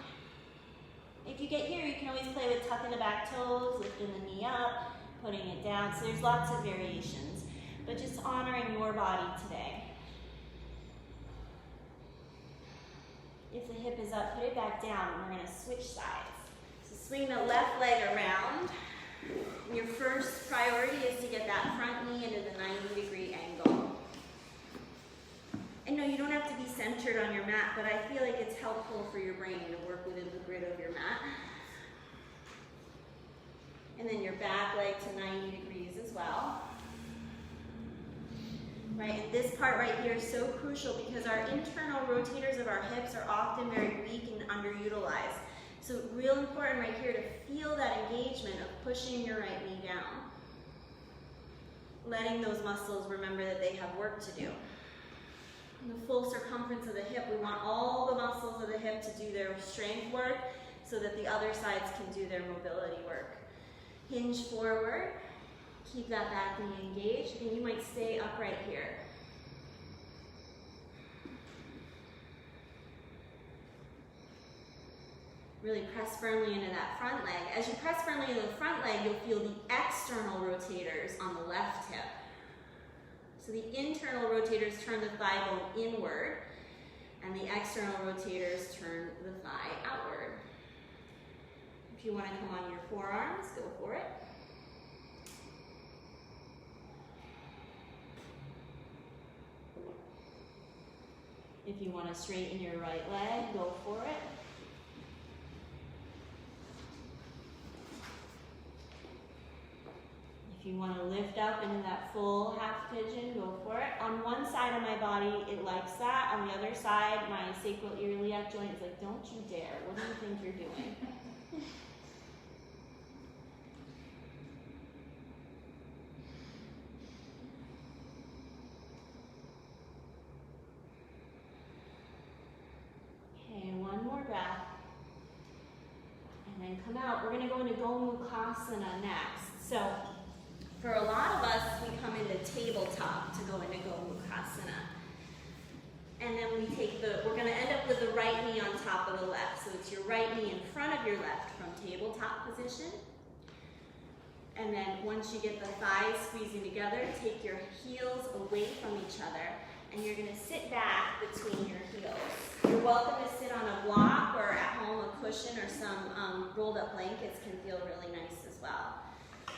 If you get here, you can always play with tucking the back toes, lifting the knee up, putting it down. So there's lots of variations, but just honoring your body today. If the hip is up, put it back down, and we're going to switch sides. So swing the left leg around. And your first priority is to get that front knee into the 90-degree angle. And no, you don't have to be centered on your mat, but I feel like it's helpful for your brain to work within the grid of your mat. And then your back leg to 90 degrees as well. Right, and this part right here is so crucial because our internal rotators of our hips are often very weak and underutilized. So real important right here to feel that engagement of pushing your right knee down. Letting those muscles remember that they have work to do. In the full circumference of the hip, we want all the muscles of the hip to do their strength work so that the other sides can do their mobility work. Hinge forward, keep that back knee engaged, and you might stay upright here. Really press firmly into that front leg. As you press firmly into the front leg, you'll feel the external rotators on the left hip. So the internal rotators turn the thigh bone inward, and the external rotators turn the thigh outward. If you want to come on your forearms, go for it. If you want to straighten your right leg, go for it. If you want to lift up into that full half pigeon, go for it. On one side of my body, it likes that. On the other side, my sacroiliac joint is like, don't you dare. What do you think you're doing? Okay, one more breath. And then come out. We're going to go into Gomukhasana next. So, for a lot of us, we come into tabletop to go into Gomukhasana. And then we're going to end up with the right knee on top of the left. So it's your right knee in front of your left from tabletop position. And then once you get the thighs squeezing together, take your heels away from each other. And you're going to sit back between your heels. You're welcome to sit on a block or at home a cushion or some rolled up blankets can feel really nice as well.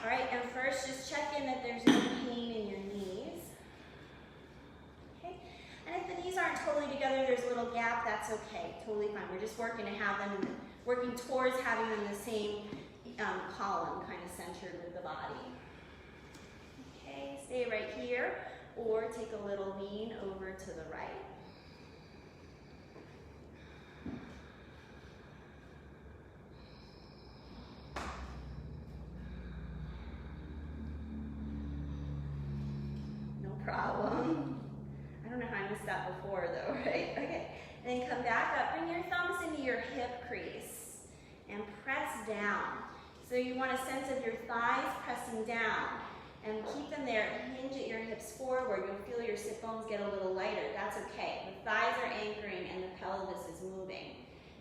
All right, and first just check in that there's no pain in your knees. Okay, and if the knees aren't totally together, there's a little gap, that's okay, totally fine. We're just working towards having them the same column, kind of centered with the body. Okay, stay right here, or take a little lean over to the right. Problem. I don't know how I missed that before though, right? Okay. And then come back up. Bring your thumbs into your hip crease and press down. So you want a sense of your thighs pressing down. And keep them there. Hinge at your hips forward. You'll feel your sit bones get a little lighter. That's okay. The thighs are anchoring and the pelvis is moving.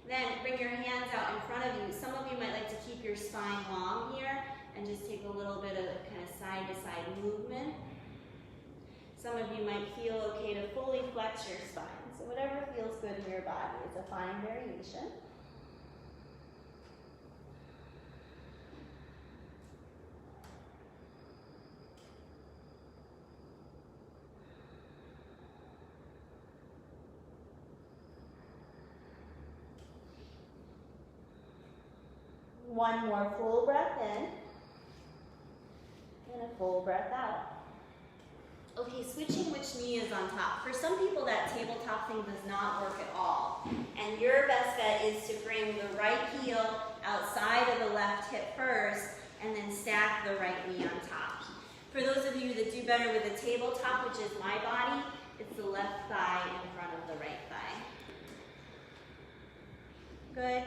Then bring your hands out in front of you. Some of you might like to keep your spine long here and just take a little bit of kind of side-to-side movement. Some of you might feel okay to fully flex your spine. So whatever feels good in your body is a fine variation. One more full breath in and a full breath out. Okay, switching which knee is on top. For some people, that tabletop thing does not work at all. And your best bet is to bring the right heel outside of the left hip first and then stack the right knee on top. For those of you that do better with a tabletop, which is my body, it's the left thigh in front of the right thigh. Good.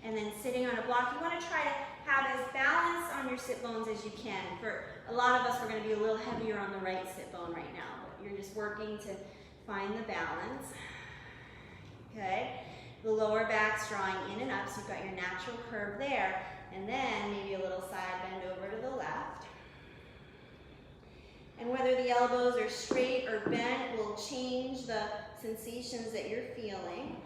And then sitting on a block, you want to try to have as balance on your sit bones as you can. For a lot of us, we're going to be a little heavier on the right sit bone right now, but you're just working to find the balance. Okay, the lower back's drawing in and up, so you've got your natural curve there, and then maybe a little side bend over to the left. And whether the elbows are straight or bent will change the sensations that you're feeling.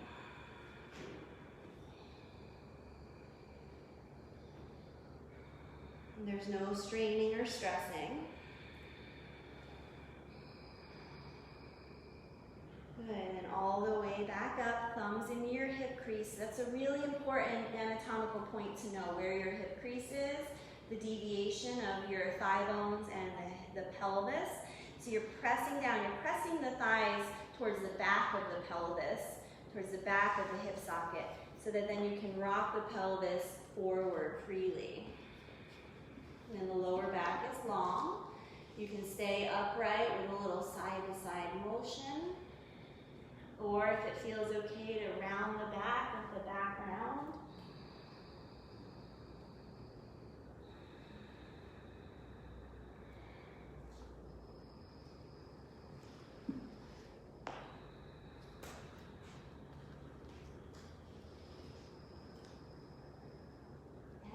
There's no straining or stressing. Good, and then all the way back up, thumbs into your hip crease. That's a really important anatomical point to know where your hip crease is, the deviation of your thigh bones and the pelvis. So you're pressing down, you're pressing the thighs towards the back of the pelvis, towards the back of the hip socket, so that then you can rock the pelvis forward freely. And the lower back is long. You can stay upright with a little side-to-side motion. Or if it feels okay to round the back with the back round.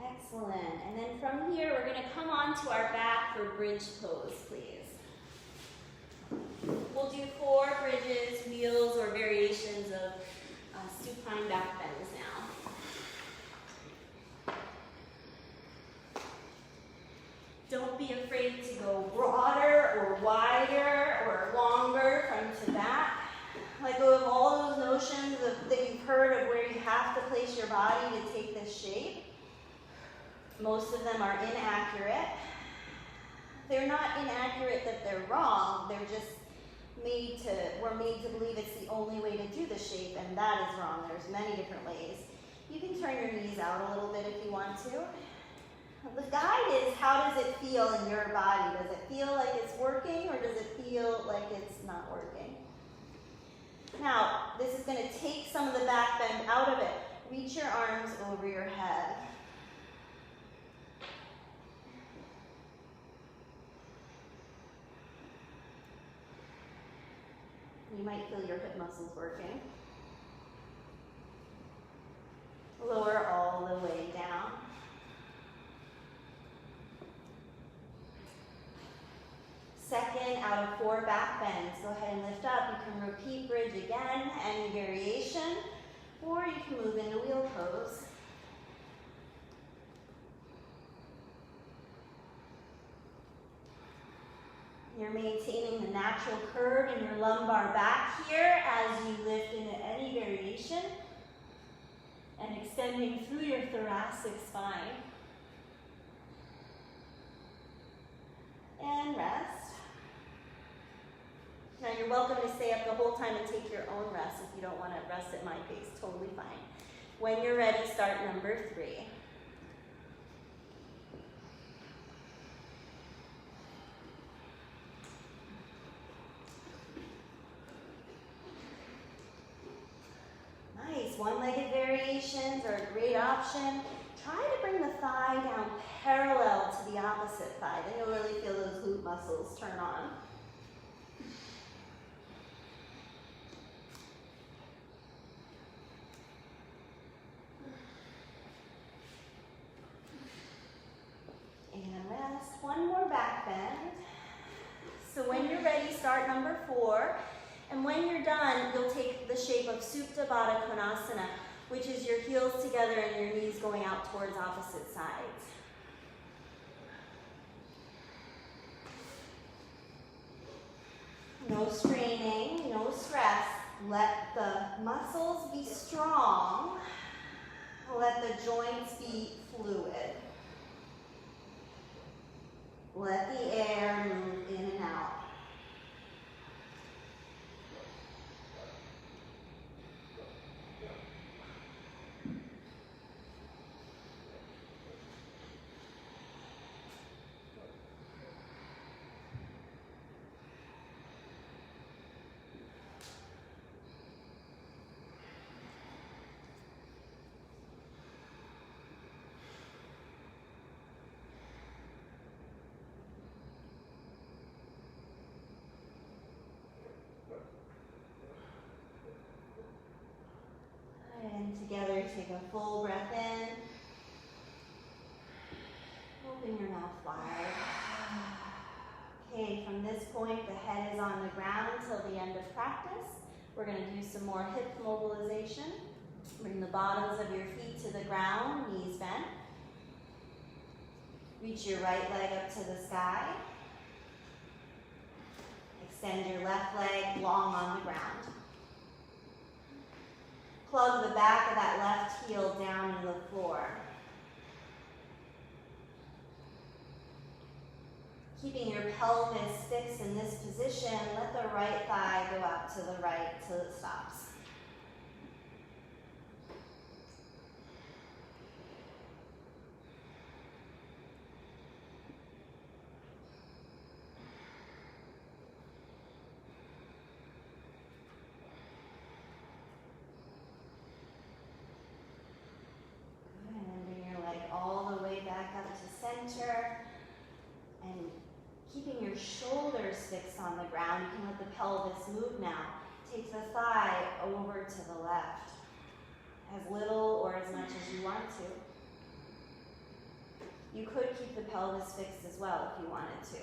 Excellent. And then from here, we're going to come onto our back for bridge pose, please. We'll do 4 bridges, wheels, or variations of supine back bends now. Don't be afraid to go broader or wider or longer front to back. Let go of all those notions that you've heard of where you have to place your body to take this shape. Most of them are inaccurate. They're not inaccurate that they're wrong, they're just we're made to believe it's the only way to do the shape, and that is wrong. There's many different ways. You can turn your knees out a little bit if you want to. The guide is, how does it feel in your body? Does it feel like it's working, or does it feel like it's not working? Now, this is going to take some of the back bend out of it. Reach your arms over your head. You might feel your hip muscles working. Lower all the way down. Second out of 4 back bends. Go ahead and lift up. You can repeat bridge again, any variation, or you can move into wheel pose. You're maintaining the natural curve in your lumbar back here as you lift into any variation and extending through your thoracic spine. And rest. Now you're welcome to stay up the whole time and take your own rest if you don't want to rest at my pace, totally fine. When you're ready, start number 3. One-legged variations are a great option. Try to bring the thigh down parallel to the opposite thigh. Then you'll really feel those glute muscles turn on. And rest. One more back bend. So when you're ready, start number 4. And when you're done, you'll take the shape of Supta Baddha Konasana, which is your heels together and your knees going out towards opposite sides. No straining, no stress. Let the muscles be strong. Let the joints be fluid. Let the air move in and out. And together, take a full breath in. Open your mouth wide. Okay, from this point, the head is on the ground until the end of practice. We're going to do some more hip mobilization. Bring the bottoms of your feet to the ground, knees bent. Reach your right leg up to the sky. Extend your left leg long on the ground. Plug the back of that left heel down into the floor. Keeping your pelvis fixed in this position, let the right thigh go out to the right till it stops. Center, and keeping your shoulders fixed on the ground. You can let the pelvis move now. Take the thigh over to the left, as little or as much as you want to. You could keep the pelvis fixed as well if you wanted to.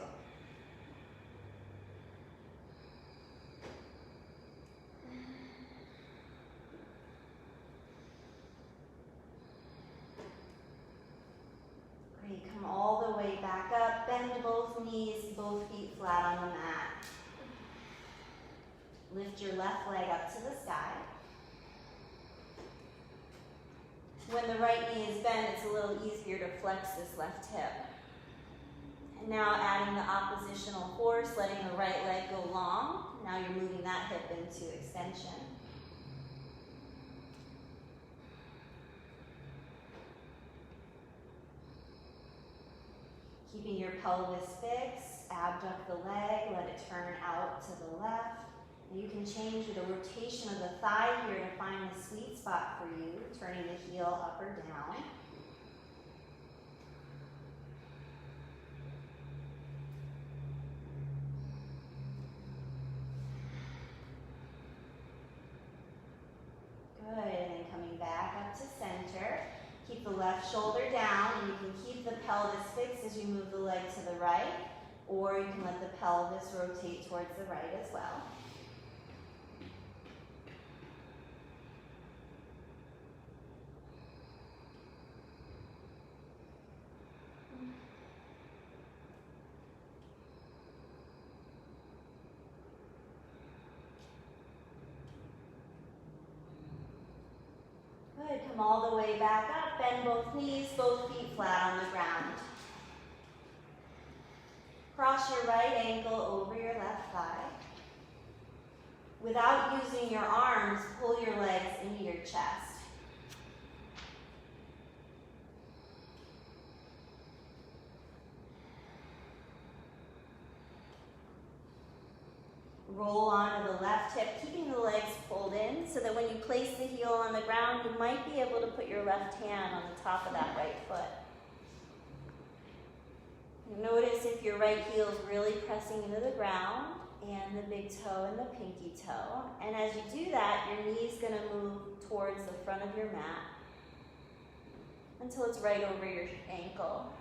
Come all the way back up, bend both knees, both feet flat on the mat. Lift your left leg up to the sky. When the right knee is bent, it's a little easier to flex this left hip. And now adding the oppositional force, letting the right leg go long. Now you're moving that hip into extension. Keeping your pelvis fixed, abduct the leg, let it turn out to the left. And you can change with a rotation of the thigh here to find the sweet spot for you, turning the heel up or down. Good, and then coming back up to center. Keep the left shoulder down, and you can keep the pelvis fixed as you move the leg to the right, or you can let the pelvis rotate towards the right as well. Good, come all the way back up, bend both knees, both feet flat on the ground. Cross your right ankle over your left thigh. Without using your arms, pull your legs into your chest. Roll onto the left hip, keeping the legs pulled in so that when you place the heel on the ground, you might be able to put your left hand on the top of that right foot. Notice if your right heel is really pressing into the ground and the big toe and the pinky toe. And as you do that, your knee is going to move towards the front of your mat until it's right over your ankle.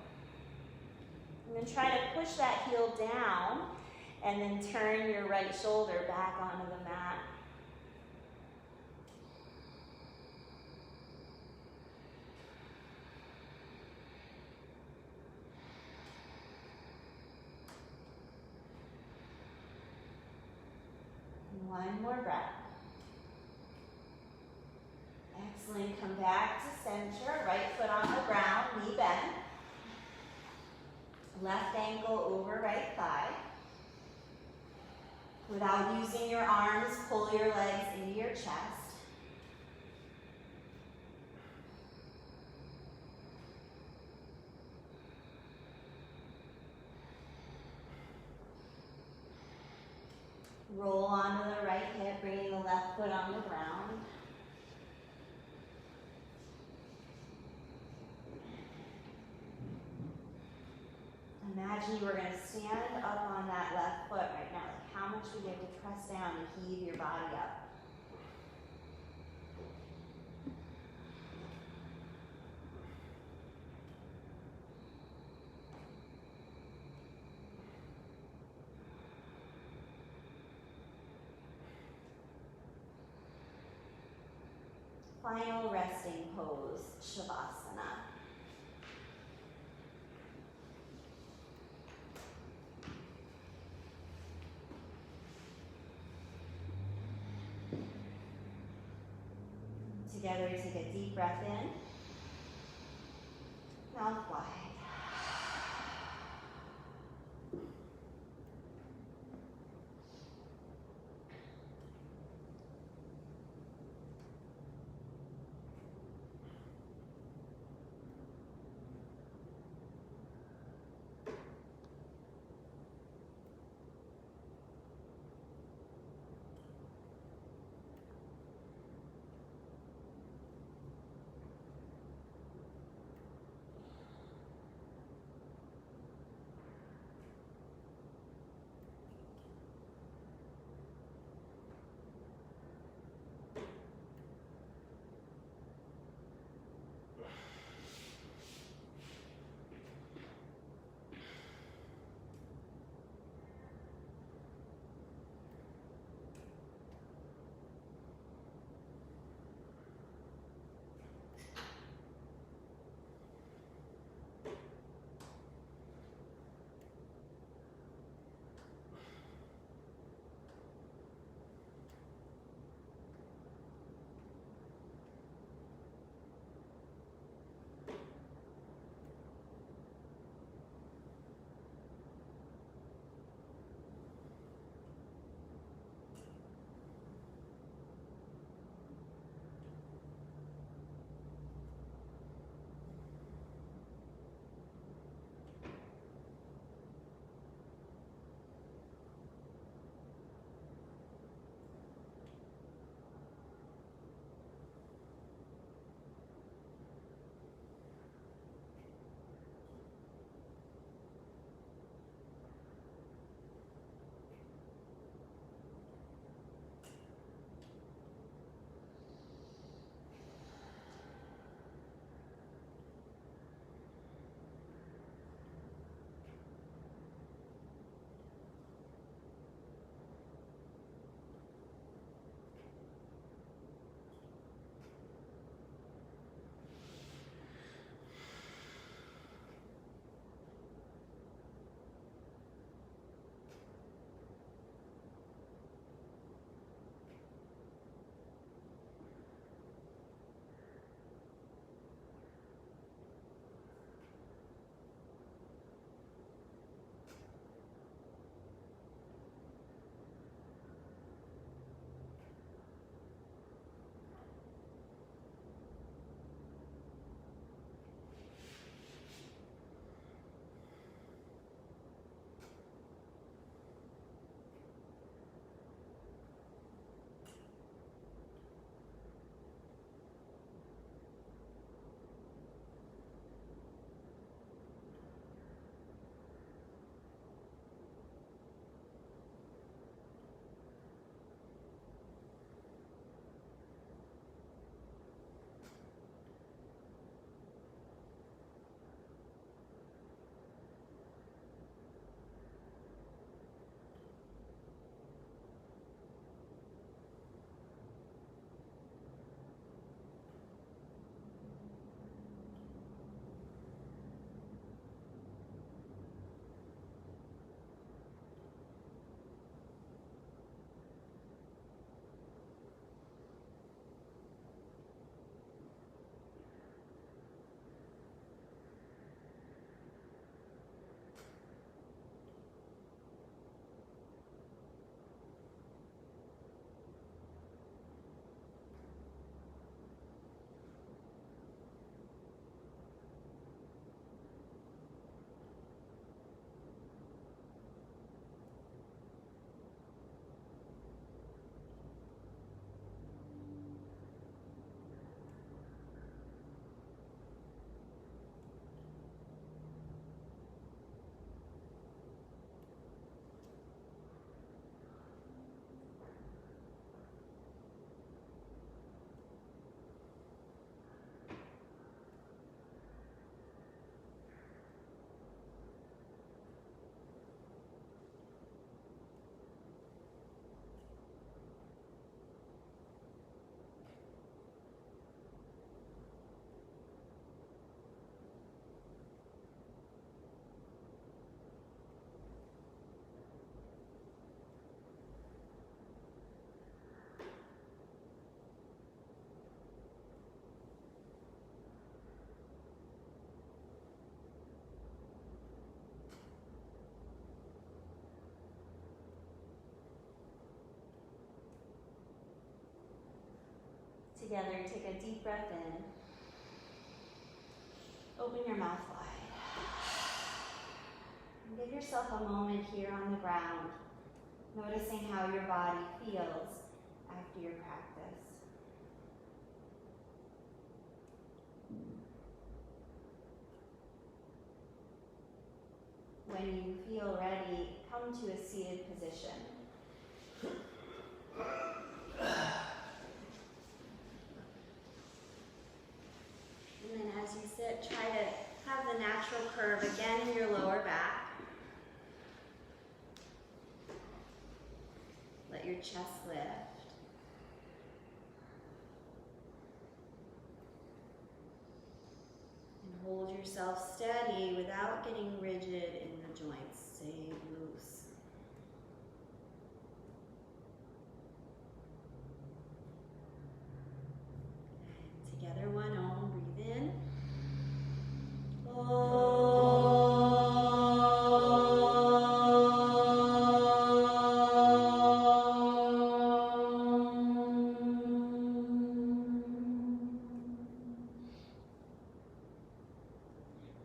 And then try to push that heel down and then turn your right shoulder back onto the mat. And one more breath. Excellent. Come back to center. Right foot on the ground, knee bend. Left ankle over right thigh. Without using your arms, pull your legs into your chest. Roll onto the right hip, bringing the left foot on the ground. Imagine you were going to stand up on that left foot right now. Like how much would you have to press down and heave your body up? Final resting pose, Shavasana. Together, take a deep breath in, mouth wide. Together, take a deep breath in. Open your mouth wide. And give yourself a moment here on the ground, noticing how your body feels after your practice. When you feel ready, come to a seated position. And then as you sit, try to have the natural curve again in your lower back. Let your chest lift. And hold yourself steady without getting rigid in the joints. Stay loose. And together, one Om. Breathe in.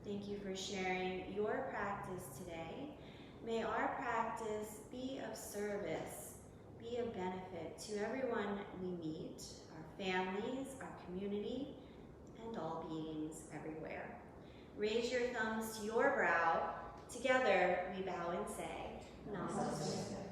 Thank you for sharing your practice today. May our practice be of service, be of benefit to everyone we meet, our families, our community, and all beings everywhere. Raise your thumbs to your brow. Together we bow and say, Namaste.